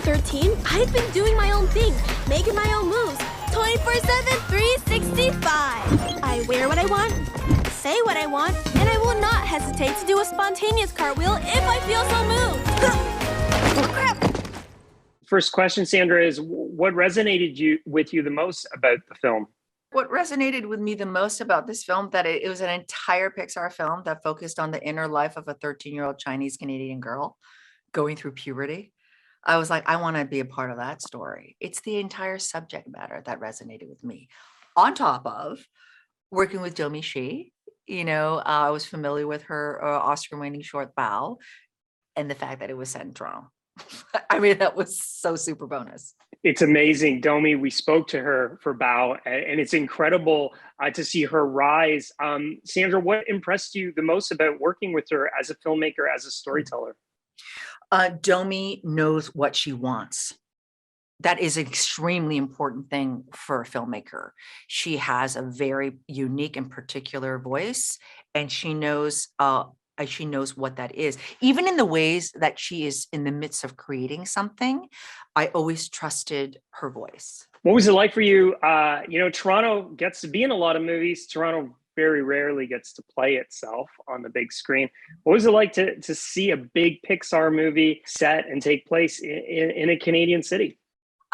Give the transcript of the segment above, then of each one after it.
13, I've been doing my own thing, making my own moves, 24/7, 365. I wear what I want, say what I want, and I will not hesitate to do a spontaneous cartwheel if I feel so moved. Oh, crap. First question, Sandra, is what resonated with you the most about the film? What resonated with me the most about this film, that it was an entire Pixar film that focused on the inner life of a 13-year-old Chinese Canadian girl going through puberty. I was like, I want to be a part of that story. It's the entire subject matter that resonated with me. On top of working with Domee Shi, I was familiar with her Oscar-winning short Bao, and the fact that it was set in Toronto. I mean, that was so super bonus. It's amazing. Domee, we spoke to her for Bao, and it's incredible to see her rise. Sandra, what impressed you the most about working with her as a filmmaker, as a storyteller? Domee knows what she wants. That is an extremely important thing for a filmmaker. She has a very unique and particular voice, and she knows what that is. Even in the ways that she is in the midst of creating something, I always trusted her voice. What was it like for you? Toronto gets to be in a lot of movies. Toronto very rarely gets to play itself on the big screen. What was it like to see a big Pixar movie set and take place in a Canadian city?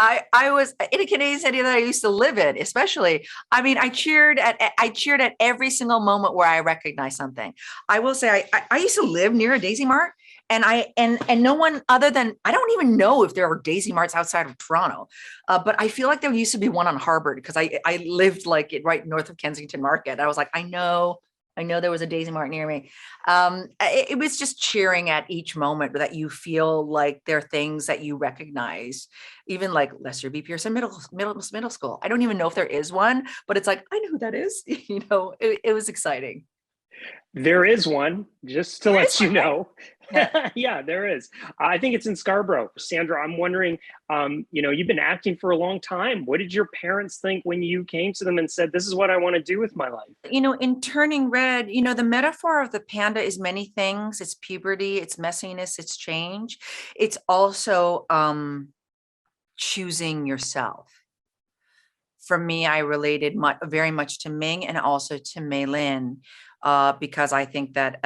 I was in a Canadian city that I used to live in, especially. I mean, I cheered at every single moment where I recognized something. I will say I used to live near a Daisy Mart, and no one other than, I don't even know if there are Daisy Marts outside of Toronto, but I feel like there used to be one on Harvard, because I lived like right north of Kensington Market. I was like, I know there was a Daisy Mart near me. It was just cheering at each moment that you feel like there are things that you recognize, even like Lester B. Pearson Middle School. I don't even know if there is one, but it's like, I know who that is. It was exciting. There is one, just to let you know. Yeah, there is. I think it's in Scarborough. Sandra, I'm wondering, you've been acting for a long time. What did your parents think when you came to them and said, this is what I want to do with my life? In Turning Red, the metaphor of the panda is many things. It's puberty, it's messiness, it's change. It's also choosing yourself. For me, I related very much to Ming and also to Mei Lin. Because I think that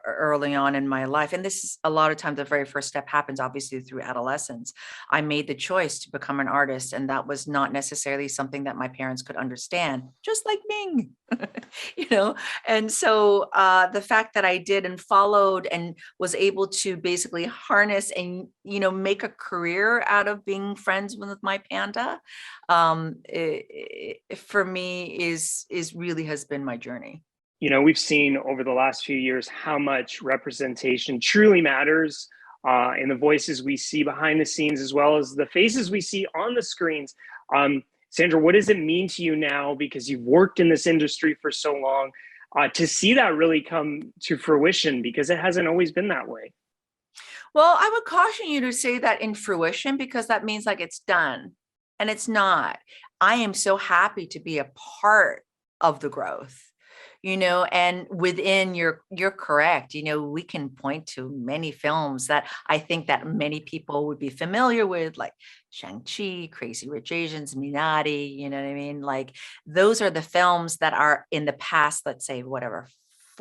early on in my life, and this is a lot of times the very first step happens obviously through adolescence, I made the choice to become an artist, and that was not necessarily something that my parents could understand, just like Ming, And so the fact that I did and followed and was able to basically harness and, make a career out of being friends with my panda, for me is really has been my journey. We've seen over the last few years how much representation truly matters in the voices we see behind the scenes, as well as the faces we see on the screens. Sandra, what does it mean to you now, because you've worked in this industry for so long, to see that really come to fruition, because it hasn't always been that way? Well, I would caution you to say that in fruition, because that means like it's done, and it's not. I am so happy to be a part of the growth. And within you're correct. We can point to many films that I think that many people would be familiar with, like Shang-Chi, Crazy Rich Asians, Minari, you know what I mean? Like those are the films that are in the past, let's say, whatever,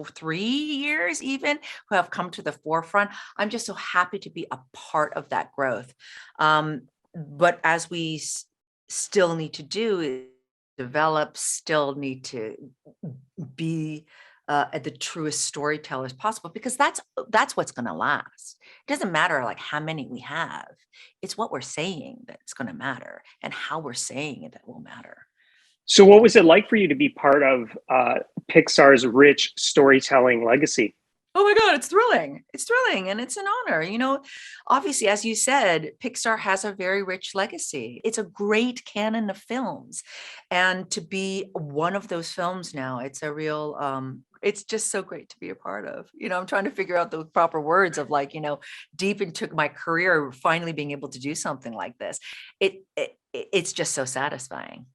3 years even, who have come to the forefront. I'm just so happy to be a part of that growth. But as we still need to do, develop, still need to be the truest storytellers possible, because that's what's going to last. It doesn't matter like how many we have. It's what we're saying that's going to matter, and how we're saying it that will matter. So what was it like for you to be part of Pixar's rich storytelling legacy? Oh my God, it's thrilling. It's thrilling, and it's an honor. Obviously, as you said, Pixar has a very rich legacy. It's a great canon of films. And to be one of those films now, it's a real, it's just so great to be a part of. I'm trying to figure out the proper words of deep into my career, finally being able to do something like this. It's just so satisfying.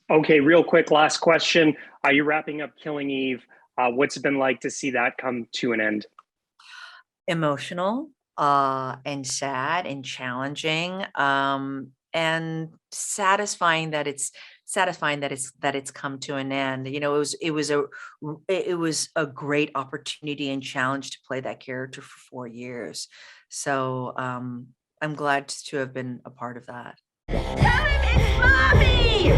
Okay, real quick, last question. Are you wrapping up Killing Eve? What's it been like to see that come to an end? Emotional, and sad and challenging, and satisfying that it's come to an end. It was a great opportunity and challenge to play that character for 4 years. So I'm glad to have been a part of that. Tell him it's mommy!